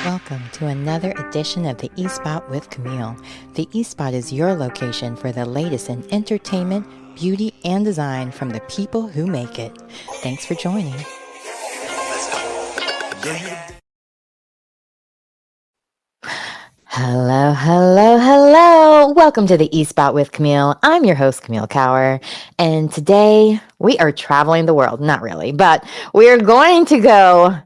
Welcome to another edition of the eSpot with Camille. The eSpot is your location for the latest in entertainment, beauty, and design from the people who make it. Thanks for joining. Hello, hello, hello. Welcome to the eSpot with Camille. I'm your host, Camille Cower. And today we are traveling the world. Not really, but we're going to go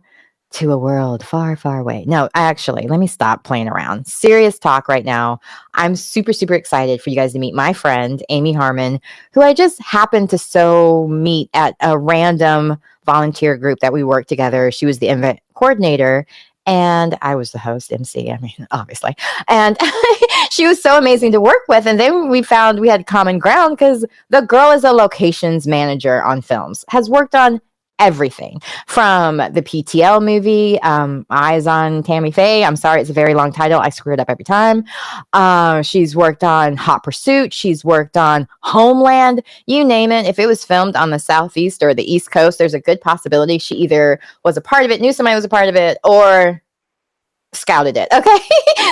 to a world far, far away. No, actually, let me stop playing around. Serious talk right now. I'm super, super excited for you guys to meet my friend, Amy Harmon, who I just happened to meet at a random volunteer group that we worked together. She was the event coordinator. And I was the host, MC, I mean, obviously. And she was so amazing to work with. And then we found we had common ground because the girl is a locations manager on films, has worked on everything from the PTL movie, Eyes on Tammy Faye. I'm sorry, it's a very long title. I screw it up every time. She's worked on Hot Pursuit. She's worked on Homeland. You name it. If it was filmed on the Southeast or the East Coast, there's a good possibility she either was a part of it, knew somebody was a part of it, or scouted it. Okay.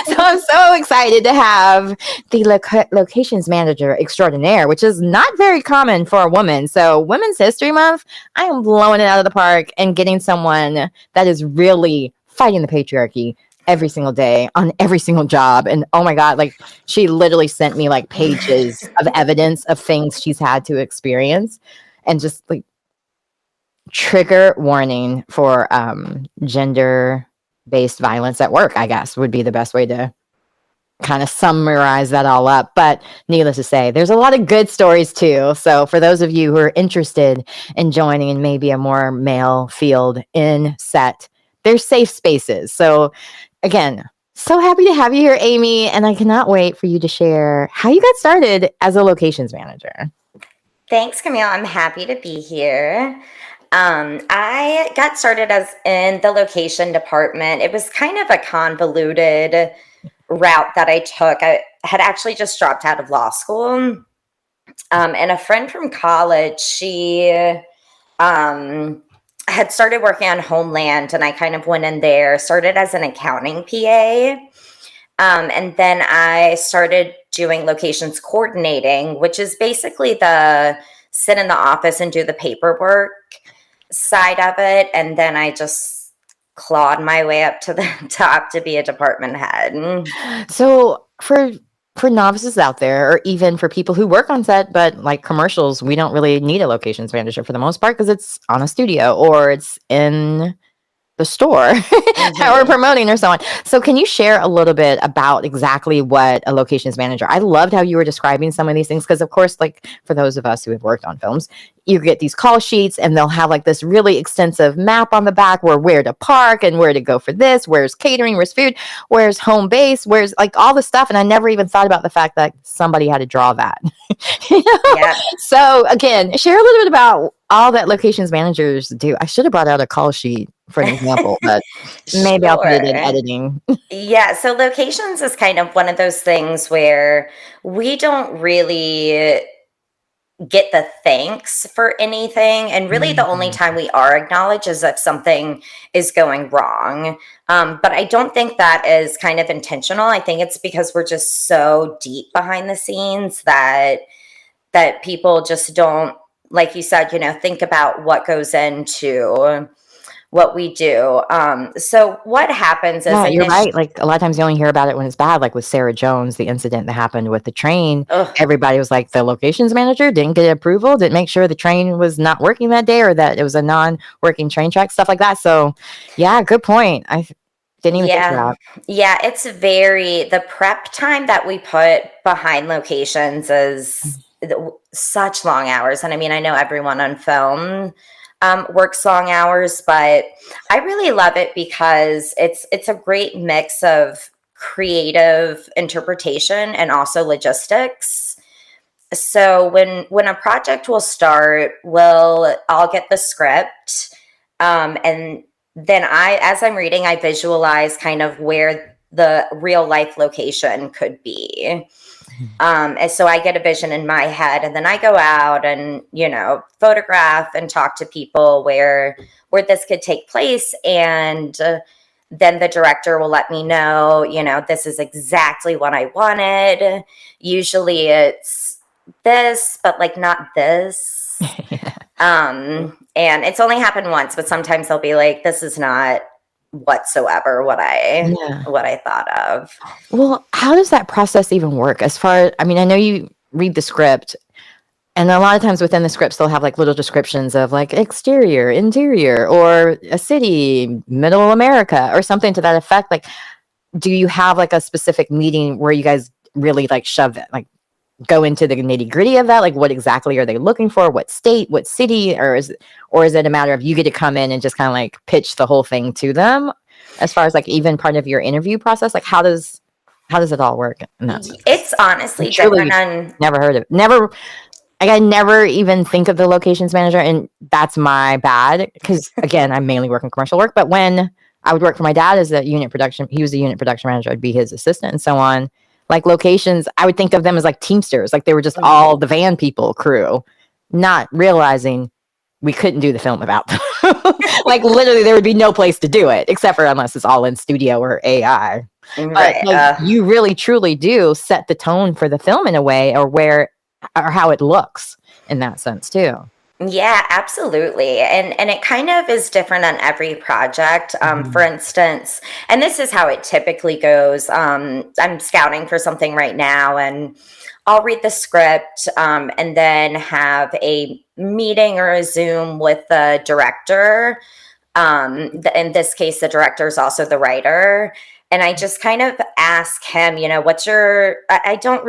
So I'm so excited to have the locations manager extraordinaire, which is not very common for a woman. So Women's History Month, I am blowing it out of the park and getting someone that is really fighting the patriarchy every single day on every single job. And oh my God, like she literally sent me like pages of evidence of things she's had to experience, and just like trigger warning for gender based violence at work, I guess would be the best way to kind of summarize that all up. But needless to say, there's a lot of good stories too. So for those of you who are interested in joining in maybe a more male field in set, there's safe spaces. So again, so happy to have you here, Amy. And I cannot wait for you to share how you got started as a locations manager. Thanks, Camille. I'm happy to be here. I got started as in the location department. It was kind of a convoluted route that I took. I had actually just dropped out of law school. And a friend from college, she had started working on Homeland, and I kind of went in there, started as an accounting PA. And then I started doing locations coordinating, which is basically the sit in the office and do the paperwork side of it. And then I just clawed my way up to the top to be a department head. So for novices out there, or even for people who work on set, but like commercials, we don't really need a locations manager for the most part because it's on a studio or it's in the store that we're promoting or so on. So can you share a little bit about exactly what a locations manager? I loved how you were describing some of these things because of course, like for those of us who have worked on films, you get these call sheets and they'll have like this really extensive map on the back where to park and where to go for this, where's catering, where's food, where's home base, where's like all the stuff. And I never even thought about the fact that somebody had to draw that. You know? Yeah. So again, share a little bit about all that locations managers do. I should have brought out a call sheet for an example, but maybe I'll put it in editing. Yeah, so locations is kind of one of those things where we don't really get the thanks for anything. And really the only time we are acknowledged is if something is going wrong. But I don't think that is kind of intentional. I think it's because we're just so deep behind the scenes that people just don't, like you said, think about what goes into what we do. So what happens is you're right. Like a lot of times you only hear about it when it's bad, like with Sarah Jones, the incident that happened with the train. Everybody was like, the locations manager didn't get approval, didn't make sure the train was not working that day or that it was a non-working train track, stuff like that. So yeah, good point. I didn't even think of that. Yeah, it's the prep time that we put behind locations is such long hours. And I mean, I know everyone on film works long hours, but I really love it because it's a great mix of creative interpretation and also logistics. So when a project will start, I'll get the script, and then as I'm reading, I visualize kind of where the real life location could be. And so I get a vision in my head, and then I go out and, photograph and talk to people where this could take place. And then the director will let me know, this is exactly what I wanted. Usually it's this, but like not this. And it's only happened once, but sometimes they'll be like, this is not whatsoever what Yeah. I thought of. Well, how does that process even work? As far, I mean, I know you read the script, and a lot of times within the scripts, they'll have like little descriptions of like exterior, interior, or a city, middle America, or something to that effect. Like, do you have like a specific meeting where you guys really like shove it, like go into the nitty gritty of that? Like, what exactly are they looking for? What state, what city, or is it a matter of you get to come in and just kind of like pitch the whole thing to them? As far as like even part of your interview process, like how does it all work in that sense? 'Cause It's I honestly different truly on. never heard of it. Never, like, I never even think of the locations manager, and that's my bad because again, I mainly work in commercial work. But when I would work for my dad as a unit production, he was a unit production manager. I'd be his assistant and so on. Like locations, I would think of them as like Teamsters, like they were just all the van people crew, not realizing we couldn't do the film without them. Like literally, there would be no place to do it except for unless it's all in studio or AI. But Right. like you really truly do set the tone for the film in a way, or where or how it looks in that sense too. Yeah, absolutely. And it kind of is different on every project. For instance, and this is how it typically goes. I'm scouting for something right now, and I'll read the script, and then have a meeting or a Zoom with the director. In this case, the director is also the writer. And I just kind of ask him, what's your, I don't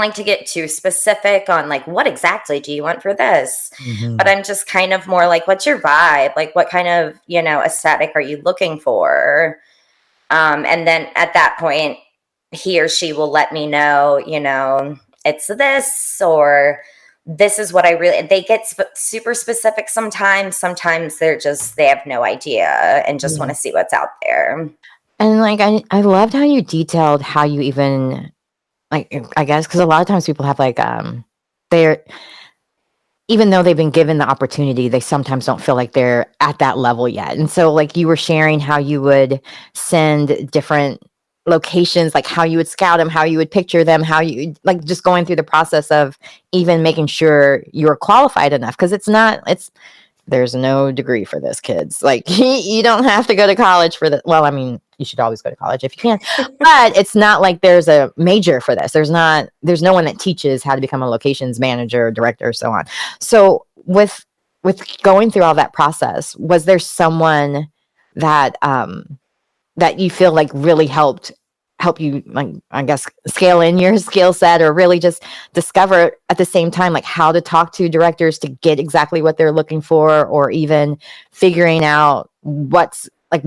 like to get too specific on like what exactly do you want for this, but I'm just kind of more like, what's your vibe? Like, what kind of aesthetic are you looking for? And then at that point, he or she will let me know, it's this, or this is what I really. They get super specific sometimes. Sometimes they have no idea and just want Yeah. to see what's out there. And like I loved how you detailed how you even like, I guess because a lot of times people have like they're, even though they've been given the opportunity, they sometimes don't feel like they're at that level yet. And so like you were sharing how you would send different locations, like how you would scout them, how you would picture them, how you like just going through the process of even making sure you're qualified enough, because it's there's no degree for this, kids. Like you don't have to go to college for the. Well, I mean, you should always go to college if you can, but it's not like there's a major for this. There's no one that teaches how to become a locations manager, director, so on. So with going through all that process, was there someone that that you feel like really help you, like, I guess, scale in your skill set, or really just discover at the same time like how to talk to directors to get exactly what they're looking for, or even figuring out what's like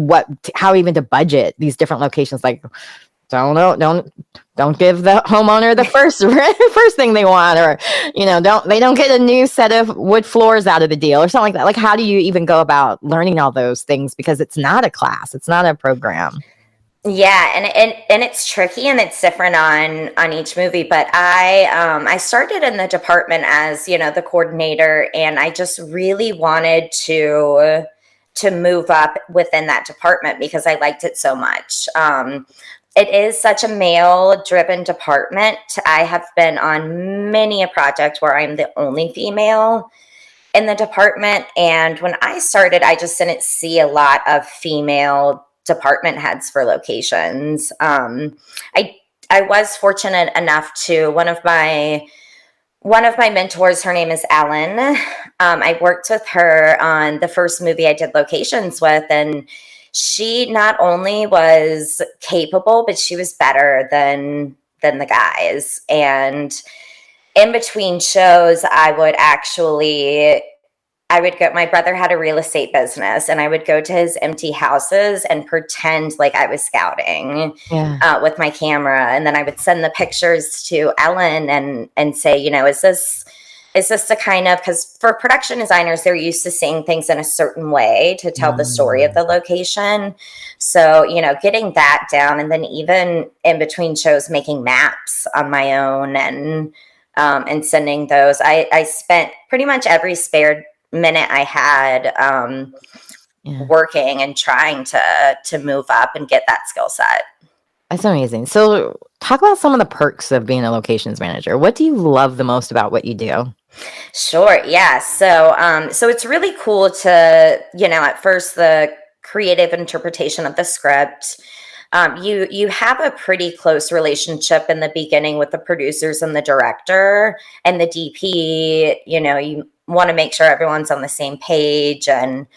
how even to budget these different locations? Like, don't know, don't give the homeowner the first thing they want, or don't get a new set of wood floors out of the deal or something like that. Like, how do you even go about learning all those things, because it's not a class, it's not a program. Yeah, and it's tricky and it's different on each movie. But I started in the department as the coordinator, and I just really wanted to move up within that department because I liked it so much. It is such a male driven department. I have been on many a project where I'm the only female in the department. And when I started, I just didn't see a lot of female department heads for locations. I was fortunate enough to one of my mentors, her name is Ellen. I worked with her on the first movie I did locations with, and she not only was capable, but she was better than the guys. And in between shows, I would go, my brother had a real estate business, and I would go to his empty houses and pretend like I was scouting Yeah. with my camera. And then I would send the pictures to Ellen and say, is this the kind of, because for production designers, they're used to seeing things in a certain way to tell the story of the location. So, getting that down, and then even in between shows, making maps on my own and sending those. I spent pretty much every spare minute I had Yeah. working and trying to move up and get that skill set. That's amazing. So talk about some of the perks of being a locations manager. What do you love the most about what you do? Sure. Yeah. So it's really cool to, at first the creative interpretation of the script. You have a pretty close relationship in the beginning with the producers and the director and the DP. You want to make sure everyone's on the same page, and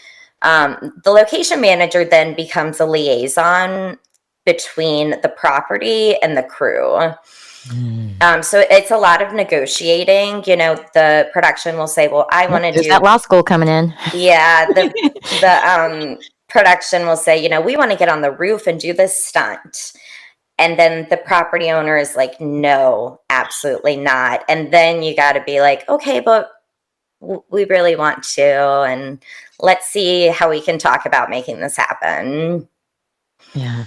the location manager then becomes a liaison between the property and the crew. Mm. So it's a lot of negotiating. The production will say, "Well, I Yep, want to there's that do." law school coming in. Yeah, the production will say, "We want to get on the roof and do this stunt," and then the property owner is like, "No, absolutely not." And then you got to be like, "Okay, but we really want to, and let's see how we can talk about making this happen." Yeah.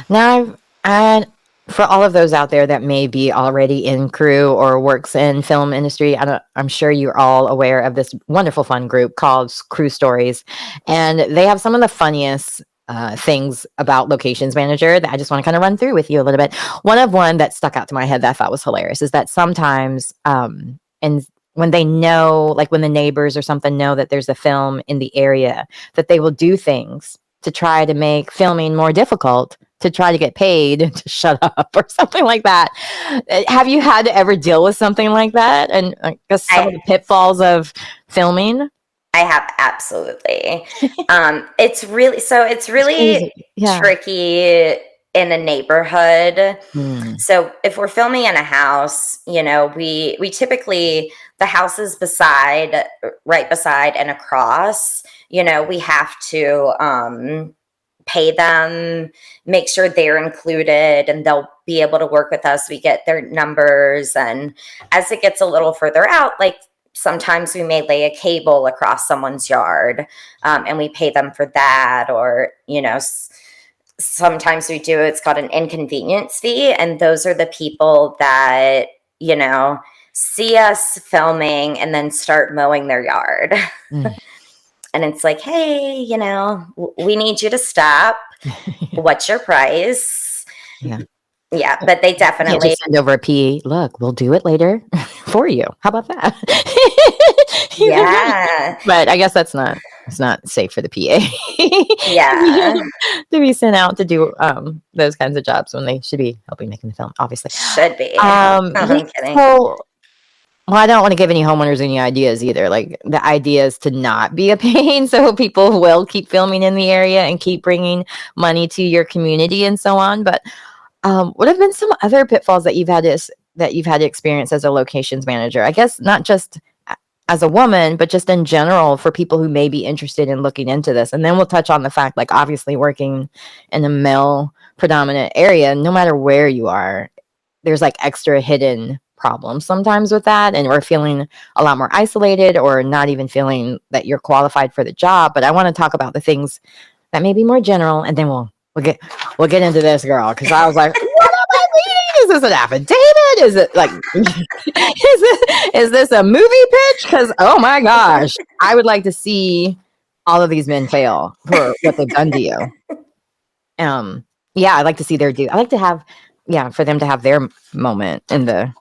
Now, and for all of those out there that may be already in crew or works in film industry, I'm sure you're all aware of this wonderful fun group called Crew Stories, and they have some of the funniest things about locations manager that I just want to kind of run through with you a little bit. One that stuck out to my head that I thought was hilarious is that sometimes, and when they know, like when the neighbors or something know that there's a film in the area, that they will do things to try to make filming more difficult to try to get paid to shut up or something like that. Have you had to ever deal with something like that? And I guess some of I the pitfalls of filming? I have, absolutely. It's really Yeah. tricky in a neighborhood. Mm. So if we're filming in a house, we typically, the houses beside, right beside and across, we have to pay them, make sure they're included, and they'll be able to work with us. We get their numbers, and as it gets a little further out, like sometimes we may lay a cable across someone's yard, and we pay them for that, or sometimes we do, it's called an inconvenience fee, and those are the people that you know see us filming and then start mowing their yard. Mm. And it's like, hey, we need you to stop. What's your price? Yeah. Yeah, but they You can't definitely. just send over a PE. Look, we'll do it later for you. How about that? Yeah, But I guess it's not safe for the PA yeah, to be sent out to do those kinds of jobs when they should be helping making the film, obviously. should be. Yeah, I'm kidding. so well, I don't want to give any homeowners any ideas either. Like the idea is to not be a pain, so people will keep filming in the area and keep bringing money to your community and so on. But what have been some other pitfalls that you've had to experience as a locations manager? I guess not just as a woman, but just in general for people who may be interested in looking into this. And then we'll touch on the fact, like obviously working in a male predominant area, no matter where you are, there's like extra hidden problems sometimes with that, and we're feeling a lot more isolated or not even feeling that you're qualified for the job. But I want to talk about the things that may be more general, and then we'll get into this, girl, because I was like, what am I reading? Is this an affidavit? Is it like is this a movie pitch? Because oh my gosh, I would like to see all of these men fail for what they've done to you. Um, yeah, I like to see their do. I like to have, yeah, for them to have their moment in the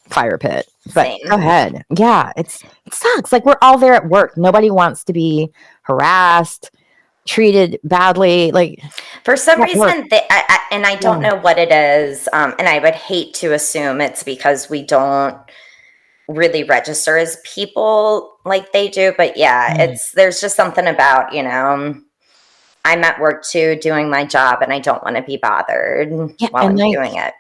fire pit. But go Same. ahead. Yeah, it sucks. Like we're all there at work. Nobody wants to be harassed, treated badly. Like For some at work. reason, and I don't Yeah. know what it is, and I would hate to assume it's because we don't really register as people like they do. But yeah, Mm. there's just something about, I'm at work too doing my job, and I don't want to be bothered Yeah, while and I'm like doing it.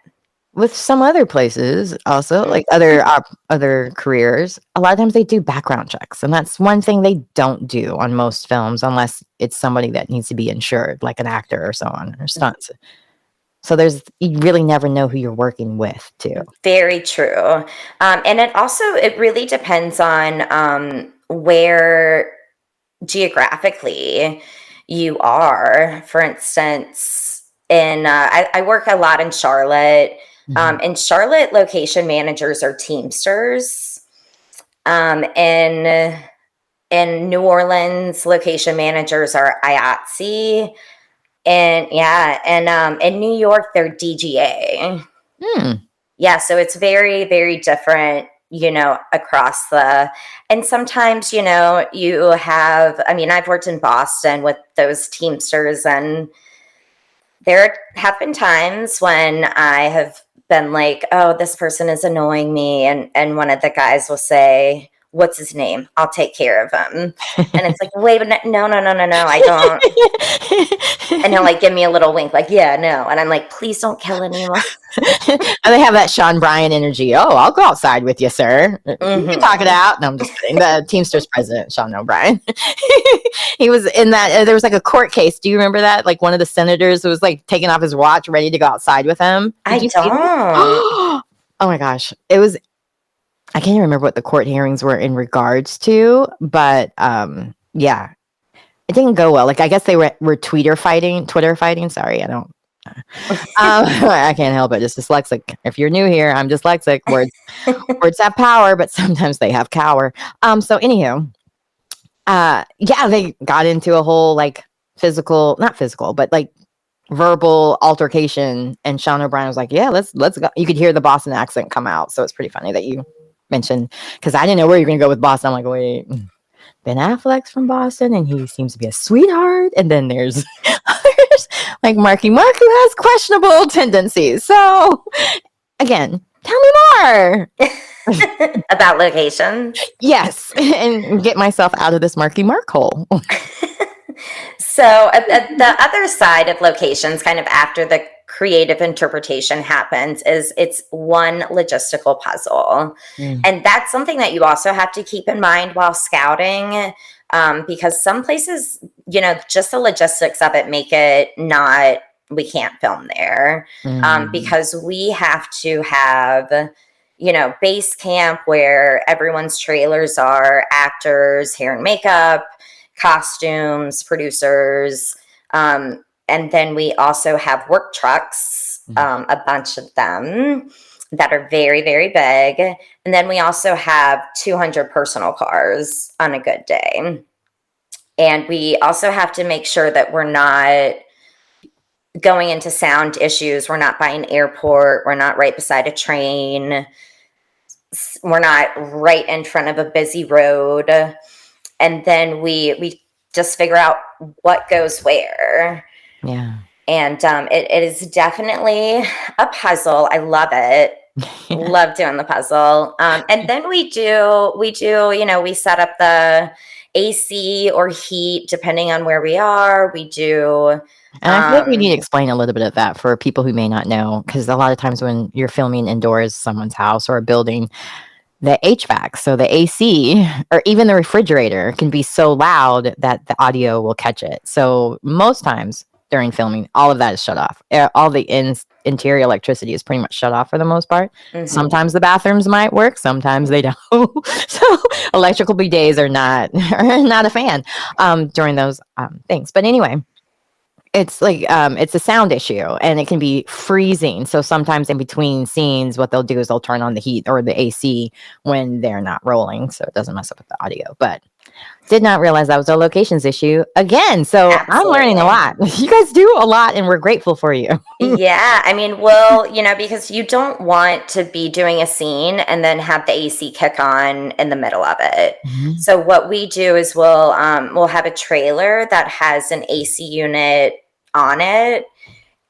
with some other places also, like other careers, a lot of times they do background checks, and that's one thing they don't do on most films unless it's somebody that needs to be insured, like an actor or so on, or stunts. So you really never know who you're working with too. Very true. And it really depends on where geographically you are. For instance, I work a lot in Charlotte. Mhm. In Charlotte, location managers are Teamsters. And in New Orleans, location managers are IATSE. And yeah, and in New York, they're DGA. Hmm. Yeah, so it's very, very different, across and sometimes, you have, I mean, I've worked in Boston with those Teamsters, and there have been times when I have been like, oh, this person is annoying me. And one of the guys will say, what's his name? I'll take care of him. And it's like, wait, no, no, no, no, no, I don't. And he'll like give me a little wink, like, yeah, no. And I'm like, please don't kill anyone. And they have that Sean Bryan energy. Oh, I'll go outside with you, sir. You can talk it out. No, I'm just kidding. The Teamsters president, Sean O'Brien. He was in that. There was like a court case. Do you remember that? Like one of the senators was like taking off his watch, ready to go outside with him. Did I you see that? don't. Oh my gosh. It was, I can't even remember what the court hearings were in regards to, but yeah, it didn't go well. Like I guess they were Twitter fighting. Sorry, I don't. I can't help it. Just dyslexic. If you're new here, I'm dyslexic. Words have power, but sometimes they have cower. So anywho, yeah, they got into a whole like not physical, but like verbal altercation. And Sean O'Brien was like, "Yeah, let's go." You could hear the Boston accent come out, so it's pretty funny that you mentioned because I didn't know where you're gonna go with Boston. I'm like, wait. Ben Affleck's from Boston, and he seems to be a sweetheart. And then there's others like Marky Mark who has questionable tendencies. So, again, tell me more About locations. Yes, and get myself out of this Marky Mark hole. So the other side of locations, kind of after the creative interpretation happens, is it's one logistical puzzle. And that's something that you also have to keep in mind while scouting, because some places, just the logistics of it make it not, we can't film there, because we have to have, base camp where everyone's trailers are, actors, hair and makeup, costumes, producers, and then we also have work trucks, a bunch of them that are very, very big. And then we also have 200 personal cars on a good day. And we also have to make sure that we're not going into sound issues. We're not by an airport. We're not right beside a train. We're not right in front of a busy road. And then we just figure out what goes where. Yeah. And it is definitely a puzzle. I love it. Love doing the puzzle. And then we do, we set up the AC or heat depending on where we are. We do. And I feel like we need to explain a little bit of that for people who may not know, because a lot of times when you're filming indoors, someone's house or a building, the HVAC, so the AC or even the refrigerator can be so loud that the audio will catch it. So most times during filming, all of that is shut off. All the interior electricity is pretty much shut off for the most part. Sometimes the bathrooms might work, sometimes they don't. So electrical bidets are not a fan during those things. But anyway, it's like it's a sound issue and it can be freezing. So sometimes in between scenes, what they'll do is they'll turn on the heat or the AC when they're not rolling, so it doesn't mess up with the audio. But did not realize that was a locations issue again. So absolutely. I'm learning a lot. You guys do a lot, and we're grateful for you. Yeah, I mean, well, because you don't want to be doing a scene and then have the AC kick on in the middle of it. So what we do is we'll have a trailer that has an AC unit on it,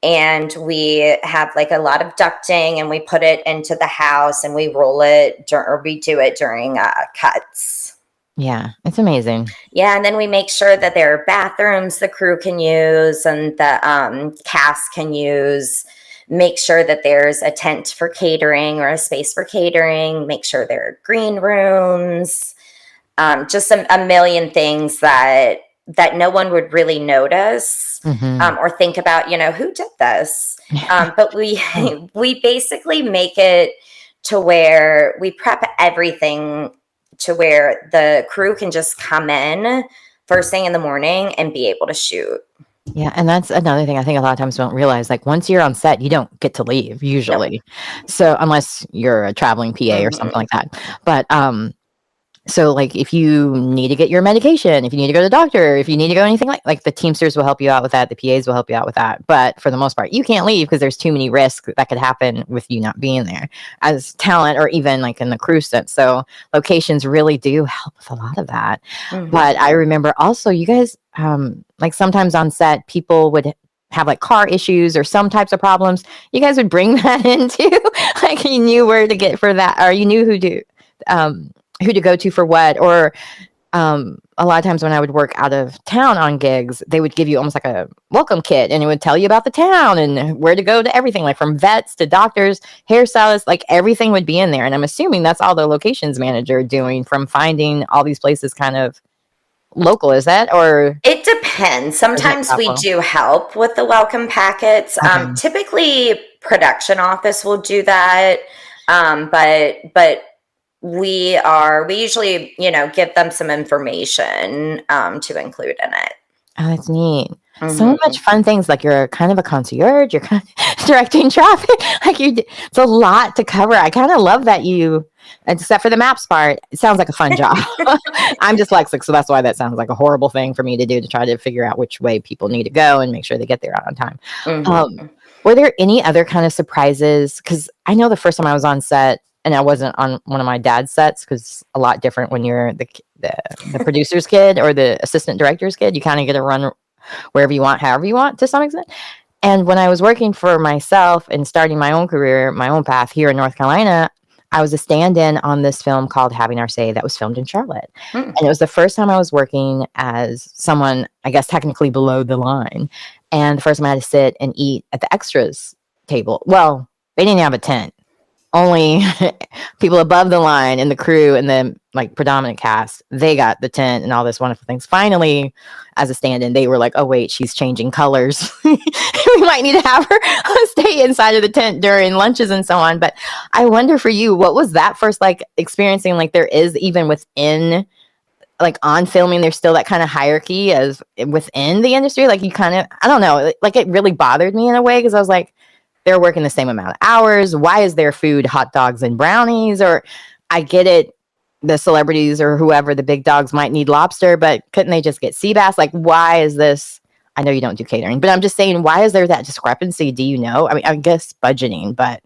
and we have like a lot of ducting, and we put it into the house, and we roll it or we do it during cuts. Yeah, it's amazing. Yeah, and then we make sure that there are bathrooms the crew can use and the cast can use. Make sure that there's a tent for catering or a space for catering. Make sure there are green rooms. Just a million things that no one would really notice or think about, who did this? But we basically make it to where we prep everything to where the crew can just come in first thing in the morning and be able to shoot. Yeah, and that's another thing I think a lot of times don't realize. Like once you're on set, you don't get to leave usually. Nope. So unless you're a traveling PA or something like that. But So, like, if you need to get your medication, if you need to go to the doctor, if you need to go anything like the Teamsters will help you out with that, the PAs will help you out with that. But for the most part, you can't leave because there's too many risks that could happen with you not being there as talent or even like in the crew sense. So locations really do help with a lot of that. But I remember also you guys, like sometimes on set, people would have like car issues or some types of problems. You guys would bring that into like you knew where to get for that, or you knew who to go to for what, or a lot of times when I would work out of town on gigs, they would give you almost like a welcome kit and it would tell you about the town and where to go to everything, like from vets to doctors, hairstylists, like everything would be in there. And I'm assuming that's all the locations manager doing from finding all these places kind of local. Is that, or It depends. is that Sometimes we Buffalo? do help with the welcome packets. Okay. Typically, production office will do that, but we usually give them some information to include in it. Oh, that's neat. So much Hmm. fun things. Like you're kind of a concierge. You're kind of directing traffic. Like it's a lot to cover. I kind of love that except for the maps part. It sounds like a fun job. I'm dyslexic, so that's why that sounds like a horrible thing for me to do to try to figure out which way people need to go and make sure they get there on time. Um, Hmm. were there any other kind of surprises? Because I know the first time I was on set, and I wasn't on one of my dad's sets because a lot different when you're the, the producer's kid or the assistant director's kid. You kind of get to run wherever you want, however you want to some extent. And when I was working for myself and starting my own career, my own path here in North Carolina, I was a stand-in on this film called Having Our Say that was filmed in Charlotte. And it was the first time I was working as someone, I guess, technically below the line. And the first time I had to sit and eat at the extras table. Well, they didn't have a tent. Only people above the line and the crew and the like predominant cast, they got the tent and all this wonderful things. Finally, as a stand-in, they were like, oh wait, she's changing colors. We might need to have her stay inside of the tent during lunches and so on. But I wonder for you, what was that first like experiencing? Like there is even within like on filming, there's still that kind of hierarchy as within the industry. Like you kind of, I don't know, like it really bothered me in a way because I was like, they're working the same amount of hours. Why is their food hot dogs and brownies? Or I get it, the celebrities or whoever, the big dogs might need lobster, but couldn't they just get sea bass? Like, why is this? I know you don't do catering, but I'm just saying, why is there that discrepancy? Do you know? I mean, I guess budgeting, but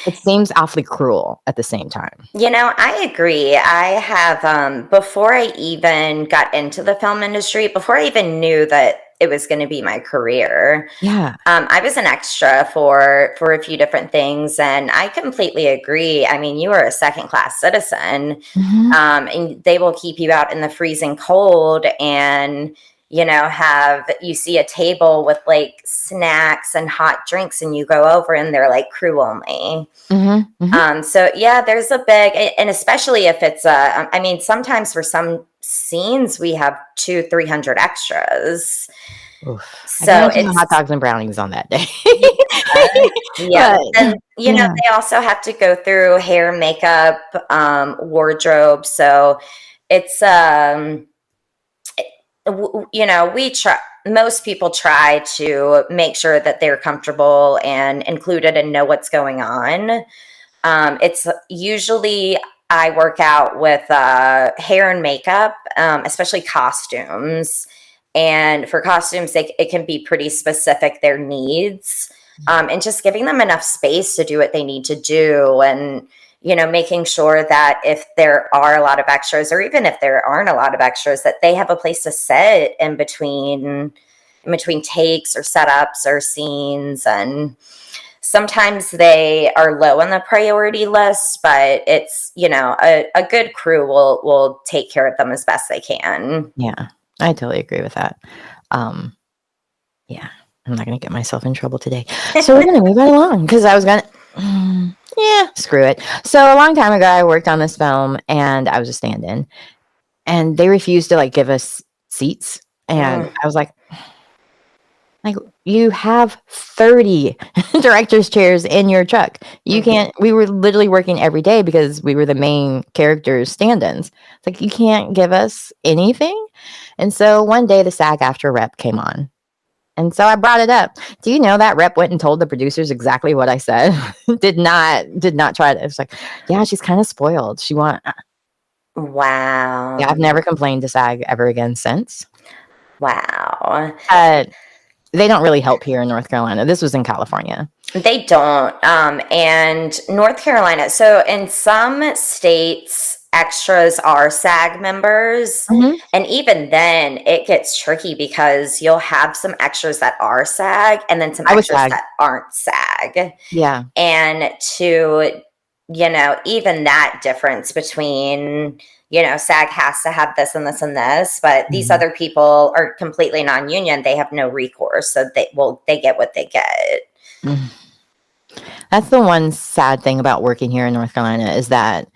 it seems awfully cruel at the same time. I agree. I have, before I even got into the film industry, before I even knew that it was going to be my career, Yeah. I was an extra for a few different things, and I completely agree. I mean, you are a second class citizen, Mm-hmm. and they will keep you out in the freezing cold, and have you see a table with like snacks and hot drinks, and you go over, and they're like crew only. Mm-hmm. Mm-hmm. So yeah, there's a big, and especially if it's I mean, sometimes for some scenes we have 200-300 extras. Oof. I can So imagine the hot it's dogs and brownies on that day. yeah, But and yeah. they also have to go through hair, makeup, wardrobe. So it's we try. Most people try to make sure that they're comfortable and included and know what's going on. It's usually I work out with hair and makeup, especially costumes. And for costumes, it can be pretty specific, their needs, and just giving them enough space to do what they need to do. And, making sure that if there are a lot of extras, or even if there aren't a lot of extras, that they have a place to sit in between takes or setups or scenes. And sometimes they are low on the priority list, but it's, a good crew will take care of them as best they can. Yeah, I totally agree with that. Um, yeah, I'm not gonna get myself in trouble today. So we're gonna move right along because I was gonna. Yeah, screw it. So a long time ago, I worked on this film and I was a stand-in, and they refused to like give us seats, and Mm, I was like, you have 30 director's chairs in your truck. You mhm. can't. We were literally working every day because we were the main characters stand-ins. It's like you can't give us anything. And so one day the SAG-AFTRA rep came on. And so I brought it up. Do you know that rep went and told the producers exactly what I said? did not try to. It's like, yeah, she's kind of spoiled. She want Wow. Yeah, I've never complained to SAG ever again since. Wow. Uh, they don't really help here in North Carolina. This was in California. They don't. And North Carolina, so in some states, extras are SAG members. Mhm. And even then, it gets tricky because you'll have some extras that are SAG and then some I was extras SAG. that aren't SAG. Yeah. And to, even that difference between, SAG has to have this and this and this, but these Mhm. other people are completely non-union. They have no recourse. So they get what they get. Mm. That's the one sad thing about working here in North Carolina is that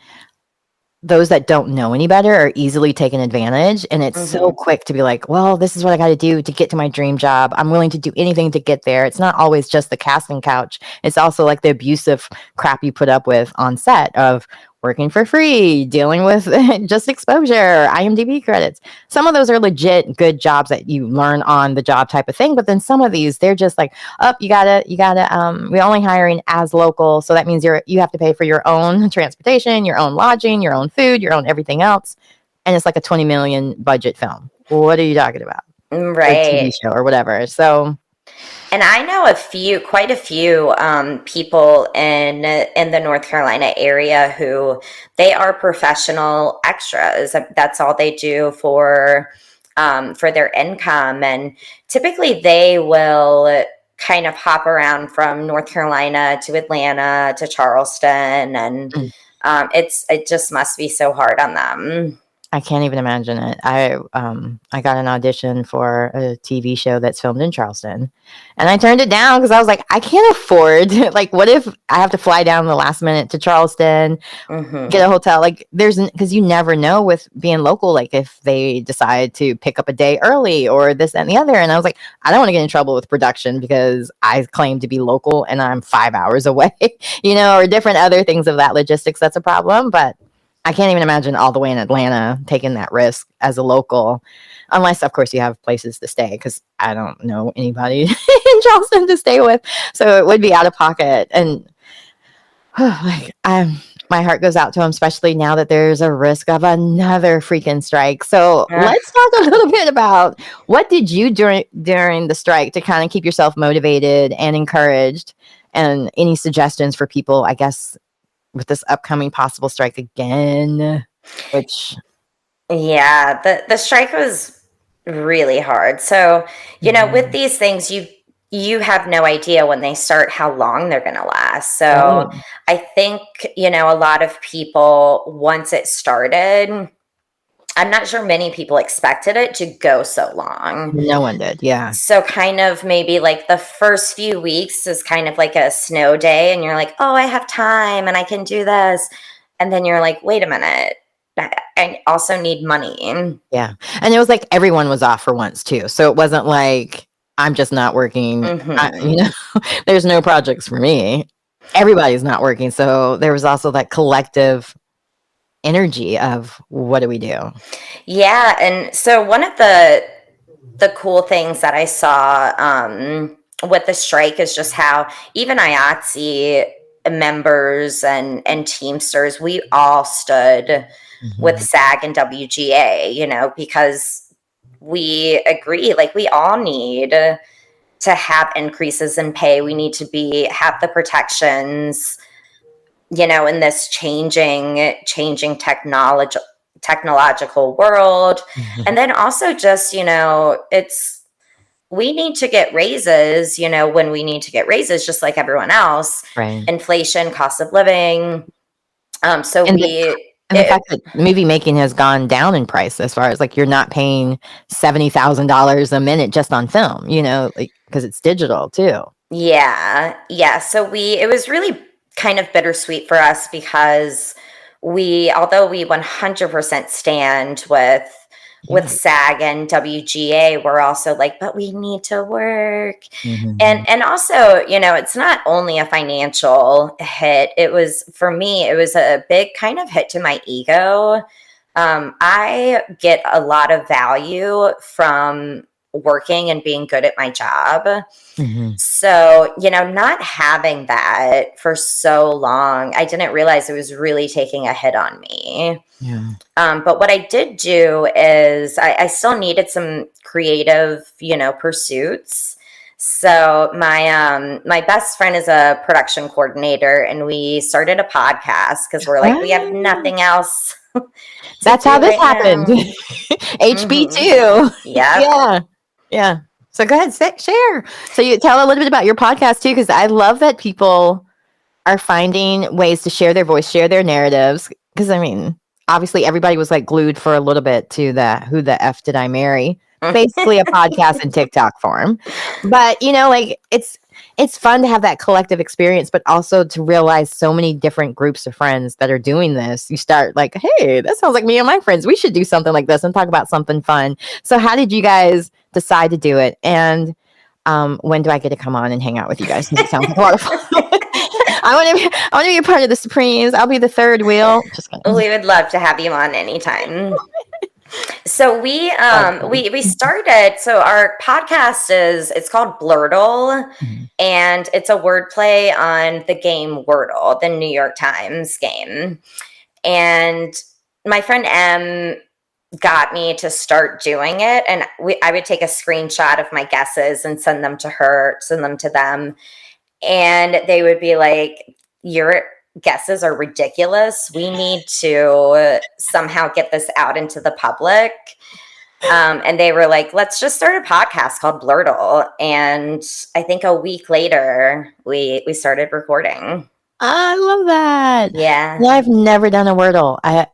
those that don't know any better are easily taken advantage, and it's so Mm-hmm. quick to be like, well, this is what I got to do to get to my dream job. I'm willing to do anything to get there. It's not always just the casting couch. It's also like the abusive crap you put up with on set of working for free, dealing with just exposure, IMDb credits. Some of those are legit good jobs that you learn on the job type of thing, but then some of these they're just like, oh, we're only hiring as local, so that means you have to pay for your own transportation, your own lodging, your own food, your own everything else, and it's like a 20 million budget film. What are you talking about? Or TV Right. show or whatever. So And I know quite a few people in the North Carolina area who they are professional extras. That's all they do for their income, and typically they will kind of hop around from North Carolina to Atlanta to Charleston, and mm, it just must be so hard on them. I can't even imagine it. I got an audition for a TV show that's filmed in Charleston, and I turned it down because I was like, I can't afford like, what if I have to fly down the last minute to Charleston, Hmm. get a hotel? Like, because you never know with being local, like if they decide to pick up a day early or this and the other. And I was like, I don't want to get in trouble with production because I claim to be local and I'm 5 hours away, or different other things of that logistics. That's a problem, but I can't even imagine all the way in Atlanta taking that risk as a local, unless, of course, you have places to stay. Because I don't know anybody in Charleston to stay with, so it would be out of pocket. And like, my heart goes out to him, especially now that there's a risk of another freaking strike. So let's talk a little bit about what did you during the strike to kind of keep yourself motivated and encouraged, and any suggestions for people, I guess, with this upcoming possible strike again, which Yeah, the strike was really hard. So, with Mhm. these things, you have no idea when they start how long they're going to last. So, Right. I think, a lot of people once it started, I'm not sure many people expected it to go so long. No one did. Yeah. So kind of maybe like the first few weeks is kind of like a snow day and you're like, "Oh, I have time and I can do this." And then you're like, "Wait a minute. I also need money." Yeah. And it was like everyone was off for once too. So it wasn't like I'm just not working. Mhm. There's no projects for me. Everybody's not working. So there was also that collective energy of what do we do? Yeah, and so one of the cool things that I saw with the strike is just how even IATSE members and Teamsters, we all stood with Mhm. SAG and WGA, because we agree, like we all need to have increases in pay. We need to have the protections, in this changing technological world. And Mhm. then also just, it's we need to get raises, when we need to get raises, just like everyone else. Right. Inflation, cost of living. So And the and the it, fact that movie making has gone down in price as far as like you're not paying $70,000 a minute just on film, like because it's digital too. yeah, yeah. So it was really kind of bittersweet for us because although we 100% stand with Yeah. SAG and WGA, we're also like, but we need to work. Mhm. And also, it's not only a financial hit. It was for me, it was a big kind of hit to my ego. I get a lot of value from working and being good at my job. Mm-hmm. So, not having that for so long, I didn't realize it was really taking a hit on me. Yeah. But what I did do is I still needed some creative, pursuits. So my best friend is a production coordinator, and we started a podcast because we're like, we have Ah, nothing else to that's how do this right happened. now. HB2. Yep. Yeah. Yeah. So go ahead, share. So you tell a little bit about your podcast too, because I love that people are finding ways to share their voice, share their narratives. Because I mean, obviously everybody was like glued for a little bit to the "Who the F Did I Marry?" Basically a podcast in TikTok form. But like it's fun to have that collective experience, but also to realize so many different groups of friends that are doing this. You start like, hey, that sounds like me and my friends. We should do something like this and talk about something fun. So how did you guys decide to do it? And when do I get to come on and hang out with you guys? It sounds like a lot of fun. I want to be a part of the Supremes. I'll be the third wheel. Just kidding. We would love to have you on anytime. So we started. So our podcast it's called Blurtle, and it's a wordplay on the game Wordle, the New York Times game. And my friend M got me to start doing it, and I would take a screenshot of my guesses and send them to them, and they would be like, "Your guesses are ridiculous. We need to somehow get this out into the public." And they were like, let's just start a podcast called Blurtle. And I think a week later, we started recording. I love that. Yeah. No, I've never done a Wordle. I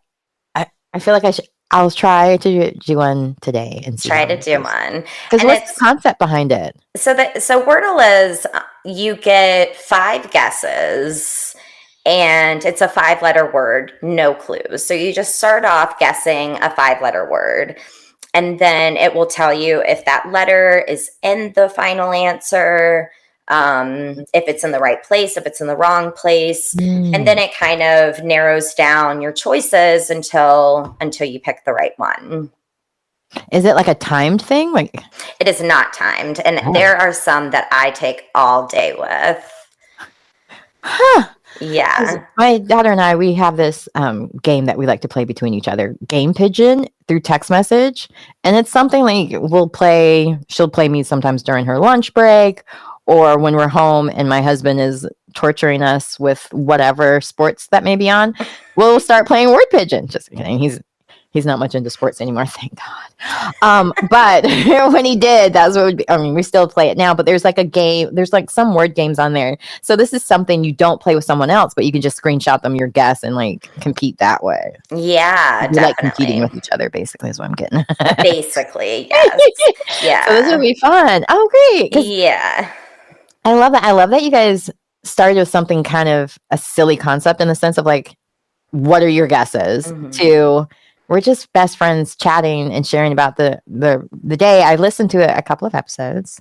feel like I'll try to do one today and see. Try to do one. Because what's the concept behind it? So Wordle is you get 5 guesses, and it's a 5-letter word, no clues. So you just start off guessing a 5-letter word, and then it will tell you if that letter is in the final answer, if it's in the right place, if it's in the wrong place. And then it kind of narrows down your choices until you pick the right one. Is it like a timed thing? Like, it is not timed, and there are some that I take all day with. Huh. Yeah. My daughter and I, we have this game that we like to play between each other, Game Pigeon, through text message. And it's something like she'll play me sometimes during her lunch break, or when we're home and my husband is torturing us with whatever sports that may be on, we'll start playing Word Pigeon. Just kidding. He's not much into sports anymore, thank God. But when he did, that's what would be. I mean, we still play it now, but there's like a game. There's like some word games on there. So this is something you don't play with someone else, but you can just screenshot them your guess and like compete that way. Yeah, definitely. Like competing with each other, basically, is what I'm getting. Basically, yes. Yeah. So this would be fun. Oh, great. Yeah. I love that. I love that you guys started with something kind of a silly concept in the sense of like, what are your guesses? To we're just best friends chatting and sharing about the day. I listened to a couple of episodes,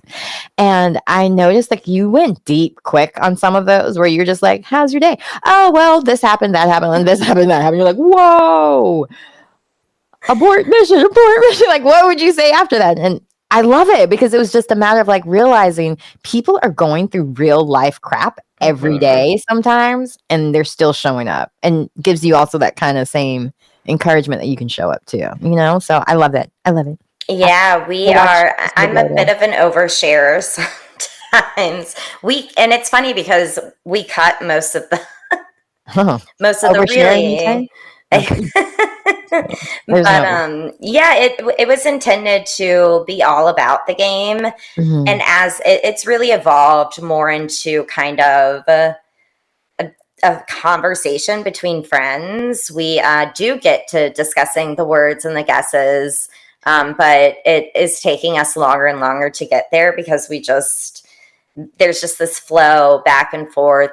and I noticed like you went deep quick on some of those where you're just like, how's your day? Oh, well, this happened, that happened, and this happened, that happened. You're like, whoa, abort mission. Like, what would you say after that? And I love it because it was just a matter of like realizing people are going through real life crap every day sometimes, and they're still showing up, and gives you also that kind of same encouragement that you can show up too, so I love it. Yeah, I'm a bit of an oversharer sometimes. And it's funny because we cut most of the really but yeah, it was intended to be all about the game, and as it's really evolved more into kind of a conversation between friends. We do get to discussing the words and the guesses, but it is taking us longer and longer to get there because there's just this flow back and forth.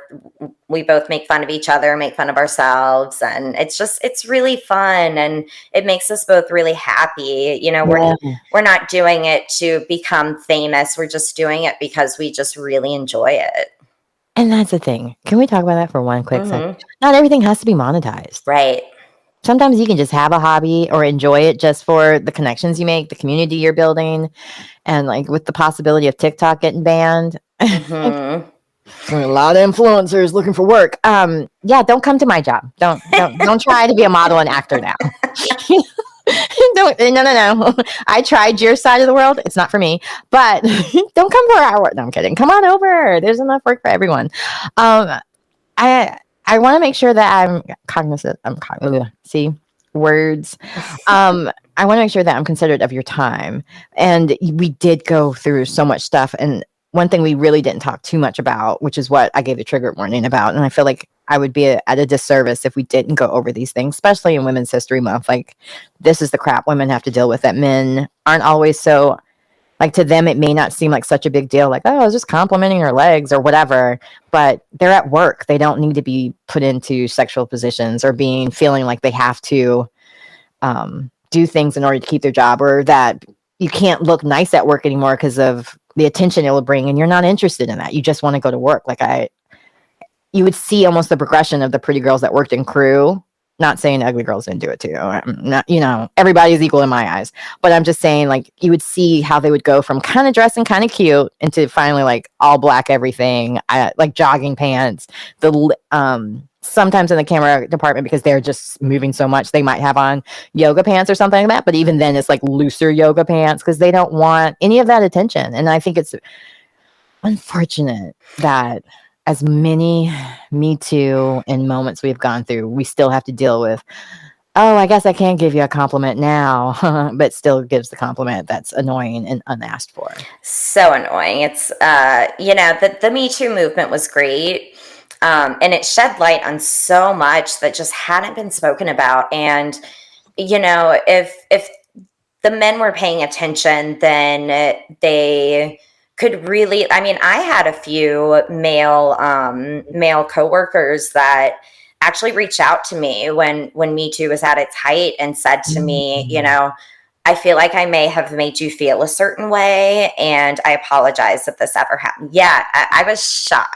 We both make fun of each other, make fun of ourselves, and it's really fun, and it makes us both really happy. We're not doing it to become famous. We're just doing it because we just really enjoy it. And that's the thing. Can we talk about that for one quick second? Not everything has to be monetized. Right. sometimes you can just have a hobby or enjoy it just for the connections you make, the community you're building, and like with the possibility of TikTok getting banned. Mm-hmm. A lot of influencers looking for work. Yeah, don't come to my job. Don't try to be a model and actor now. Don't, no. I tried your side of the world. It's not for me. But don't come for our work. No, I'm kidding. Come on over. There's enough work for everyone. Um, I want to make sure that I'm cognizant. See words. I want to make sure that I'm considerate of your time. And we did go through so much stuff. And one thing we really didn't talk too much about, which is what I gave the trigger warning about. And I feel like I would be at a disservice if we didn't go over these things, especially in Women's History Month. Like, this is the crap women have to deal with that men aren't always so. Like, to them, it may not seem like such a big deal. Like, oh, I was just complimenting her legs or whatever. But they're at work. They don't need to be put into sexual positions or feeling like they have to do things in order to keep their job, or that you can't look nice at work anymore because of the attention it will bring, and you're not interested in that. You just want to go to work. You would see almost the progression of the pretty girls that worked in crew. Not saying ugly girls didn't do it too. Not, everybody's equal in my eyes. But I'm just saying, like, you would see how they would go from kind of dressing kind of cute into finally like all black everything, like jogging pants. Sometimes in the camera department, because they're just moving so much, they might have on yoga pants or something like that. But even then, it's like looser yoga pants because they don't want any of that attention. And I think it's unfortunate that as many Me Too and moments we've gone through, we still have to deal with, oh, I guess I can't give you a compliment now, but still gives the compliment that's annoying and unasked for. So annoying. It's, the Me Too movement was great. And it shed light on so much that just hadn't been spoken about. And, if the men were paying attention, then they could really, I mean, I had a few male coworkers that actually reached out to me when Me Too was at its height and said to me, I feel like I may have made you feel a certain way, and I apologize if this ever happened. Yeah, I was shocked.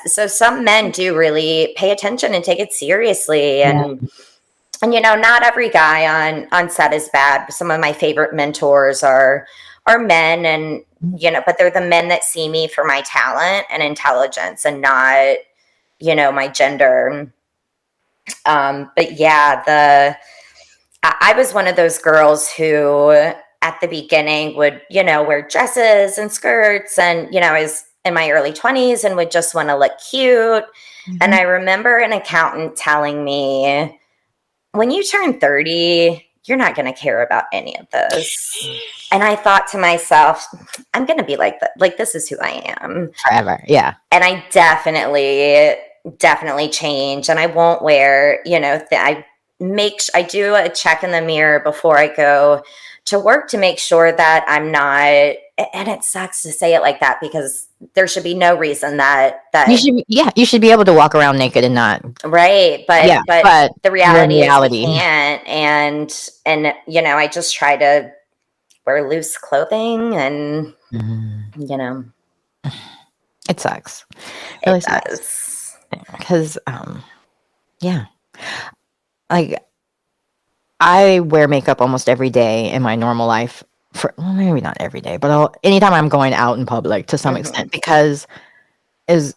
So some men do really pay attention and take it seriously, and not every guy on set is bad. Some of my favorite mentors are men, and but they're the men that see me for my talent and intelligence and not my gender. But yeah, I was one of those girls who at the beginning would wear dresses and skirts, and I was in my early 20s and would just want to look cute. And I remember an accountant telling me, when you turn 30, you're not going to care about any of this. And I thought to myself, I'm going to be like that. Like, this is who I am forever. Yeah. And I definitely change. And I won't wear, I do a check in the mirror before I go to work to make sure that I'm not, and it sucks to say it like that because there should be no reason that you should be able to walk around naked and not right. But the reality is you can't. And I just try to wear loose clothing, and it sucks. It really does. Because like, I wear makeup almost every day in my normal life. Maybe not every day, but anytime I'm going out in public to some extent, because as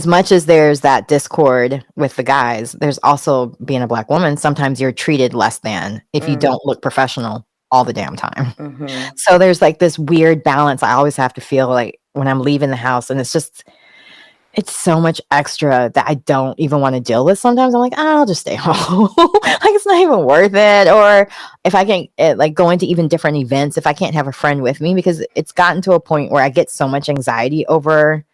much as there's that discord with the guys, there's also, being a Black woman, sometimes you're treated less than if you don't look professional all the damn time. So there's like this weird balance I always have to feel like when I'm leaving the house, and it's so much extra that I don't even want to deal with. Sometimes I'm like, I'll just stay home. Like, it's not even worth it. Or if I can like go into even different events, if I can't have a friend with me, because it's gotten to a point where I get so much anxiety over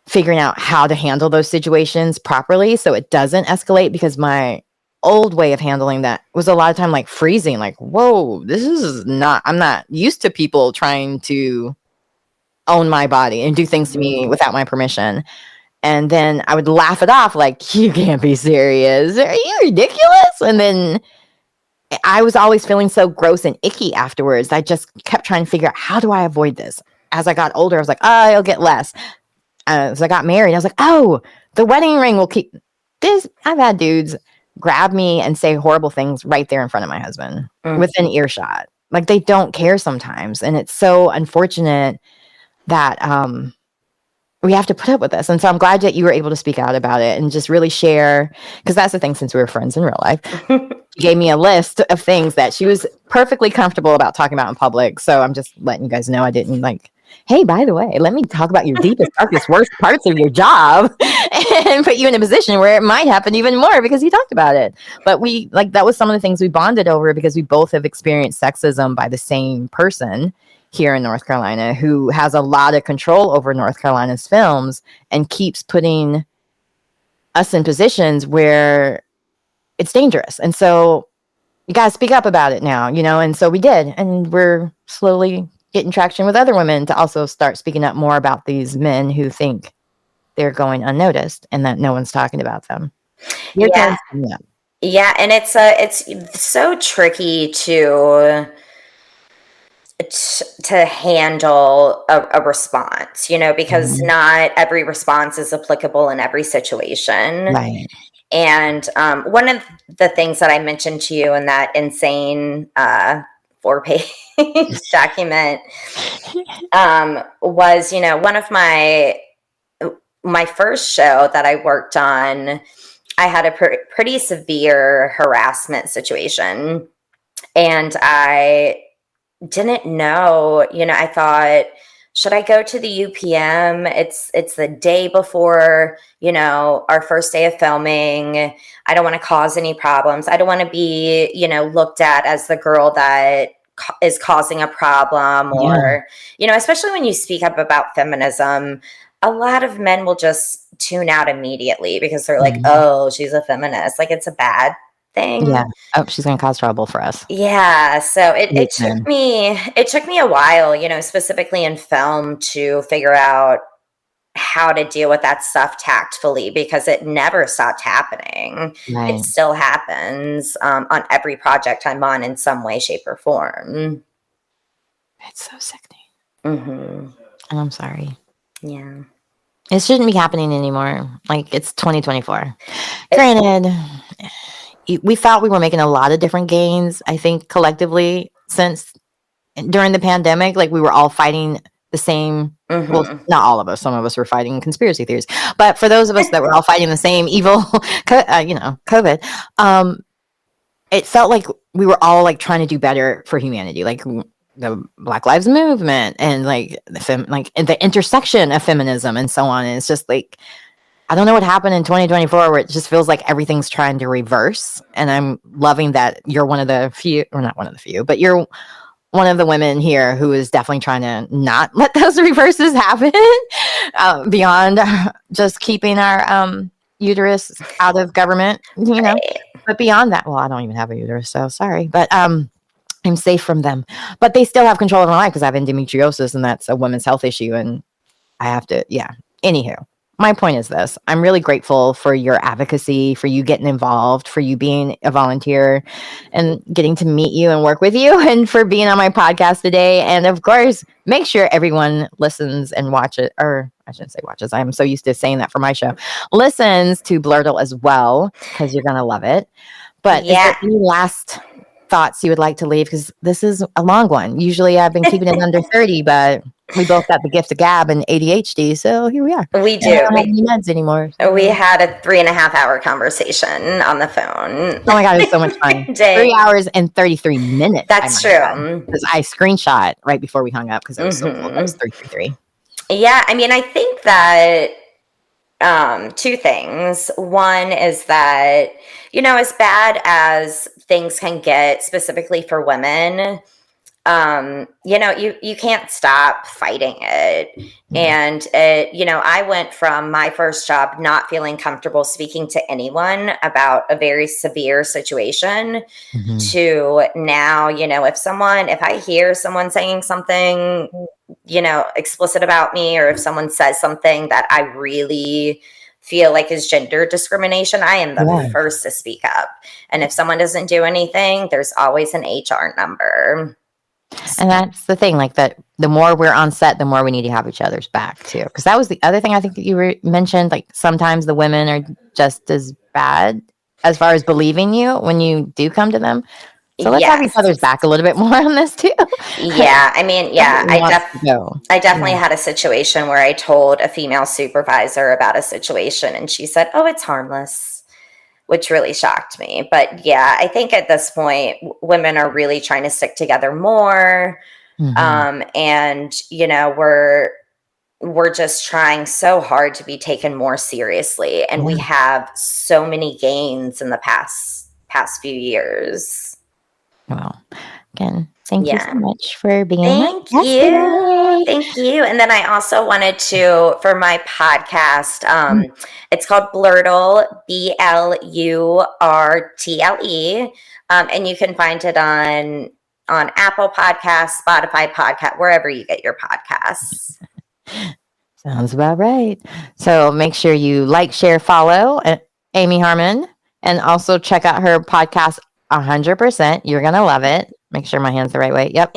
figuring out how to handle those situations properly so it doesn't escalate, because my old way of handling that was a lot of time like freezing, like, whoa, I'm not used to people trying to own my body and do things to me without my permission. And then I would laugh it off like, you can't be serious. Are you ridiculous? And then I was always feeling so gross and icky afterwards. I just kept trying to figure out, how do I avoid this? As I got older, I was like, oh, it'll get less. As I got married, I was like, oh, the wedding ring will keep. I've had dudes grab me and say horrible things right there in front of my husband within earshot. Like they don't care sometimes. And it's so unfortunate that we have to put up with this. And so I'm glad that you were able to speak out about it and just really share, because that's the thing, since we were friends in real life. She gave me a list of things that she was perfectly comfortable about talking about in public. So I'm just letting you guys know I didn't like, hey, by the way, let me talk about your deepest, darkest, worst parts of your job and put you in a position where it might happen even more because you talked about it. But we like that was some of the things we bonded over because we both have experienced sexism by the same person here in North Carolina who has a lot of control over North Carolina's films and keeps putting us in positions where it's dangerous. And so you got to speak up about it now, and so we did. And we're slowly getting traction with other women to also start speaking up more about these men who think they're going unnoticed and that no one's talking about them. Your Yeah. turn's coming up. Yeah, and it's so tricky to handle a response, because not every response is applicable in every situation. Right. And one of the things that I mentioned to you in that insane 4-page document was, one of my first show that I worked on, I had a pretty severe harassment situation. And I didn't know, I thought, should I go to the UPM? It's the day before, our first day of filming. I don't want to cause any problems. I don't want to be, looked at as the girl that is causing a problem or, especially when you speak up about feminism, a lot of men will just tune out immediately because they're like, oh, she's a feminist. Like it's a bad thing. Yeah. Oh, she's going to cause trouble for us. Yeah. So it took me a while, specifically in film to figure out how to deal with that stuff tactfully because it never stopped happening. Right. It still happens on every project I'm on in some way, shape, or form. It's so sickening. Mm-hmm. And I'm sorry. Yeah. It shouldn't be happening anymore. Like it's 2024. Granted, we thought we were making a lot of different gains, I think, collectively since during the pandemic. Like we were all fighting the same. Well, not all of us. Some of us were fighting conspiracy theories. But for those of us that were all fighting the same evil, COVID, it felt like we were all like trying to do better for humanity. Like the Black Lives Movement and like the intersection of feminism and so on. And it's just like, I don't know what happened in 2024 where it just feels like everything's trying to reverse. And I'm loving that you're one of the few, or not one of the few, but you're one of the women here who is definitely trying to not let those reverses happen beyond just keeping our uterus out of government, Right. But beyond that, well, I don't even have a uterus, so sorry. But I'm safe from them. But they still have control of my life because I have endometriosis and that's a women's health issue. And I have to, Anywho, my point is this. I'm really grateful for your advocacy, for you getting involved, for you being a volunteer and getting to meet you and work with you, and for being on my podcast today. And of course, make sure everyone listens and watches, or I shouldn't say watches. I'm so used to saying that for my show. Listens to Blurtle as well, because you're going to love it. But is there any last thoughts you would like to leave? Because this is a long one. Usually I've been keeping it under 30, but we both got the gift of gab and ADHD, so here we are. We do. I don't have any meds anymore. So. We had a 3.5-hour conversation on the phone. Oh my God, it was so much fun. 3 hours and 33 minutes. That's true. Because I screenshot right before we hung up because it was so cool. That was 333. Yeah, I mean, I think that two things. One is that, as bad as things can get specifically for women, you can't stop fighting it. And I went from my first job not feeling comfortable speaking to anyone about a very severe situation to now, if I hear someone saying something, explicit about me, or if someone says something that I really feel like is gender discrimination, I am the first to speak up. And if someone doesn't do anything, there's always an HR number. And that's the thing, like that the more we're on set, the more we need to have each other's back too. Because that was the other thing I think that you mentioned, like sometimes the women are just as bad as far as believing you when you do come to them. So let's have each Yes. other's back a little bit more on this too. Yeah. I mean, yeah, Everybody wants to go. I definitely Yeah. had a situation where I told a female supervisor about a situation and she said, "Oh, it's harmless," which really shocked me. But yeah, I think at this point, women are really trying to stick together more. And, you know, we're just trying so hard to be taken more seriously. And we have so many gains in the past few years. Well, again, thank you so Yeah. much for being my Thank guest you. today. Thank you. And then I also wanted to, for my podcast, it's called Blurtle, Blurtle. And you can find it on Apple Podcasts, Spotify Podcast, wherever you get your podcasts. Sounds about right. So make sure you like, share, follow Amy Harmon, and also check out her podcast 100%. You're going to love it. Make sure my hand's the right way. Yep.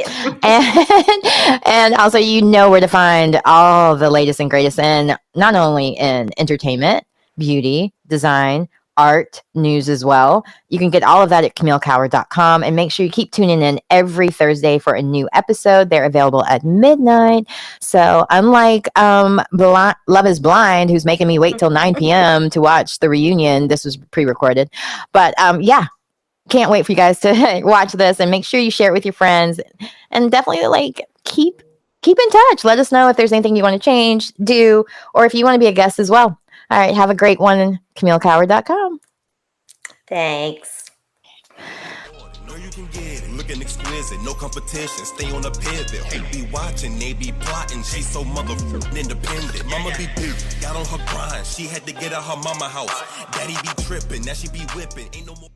And also, you know where to find all the latest and greatest in not only in entertainment, beauty, design, art, news as well. You can get all of that at CamilleCower.com, and make sure you keep tuning in every Thursday for a new episode. They're available at midnight. So unlike Love is Blind, who's making me wait till 9 p.m. to watch the reunion, this was pre-recorded. But yeah, can't wait for you guys to watch this, and make sure you share it with your friends, and definitely like keep in touch. Let us know if there's anything you want to change, do, or if you want to be a guest as well. All right, have a great one. CamilleCower.com. Thanks. You can get it, looking exquisite, no competition, stay on a pivot. Who be watching, they be plotting, she so motherfucking independent. Mama be busy, got on her grind, she had to get out her mama house. Daddy be tripping, now she be whipping, ain't no more.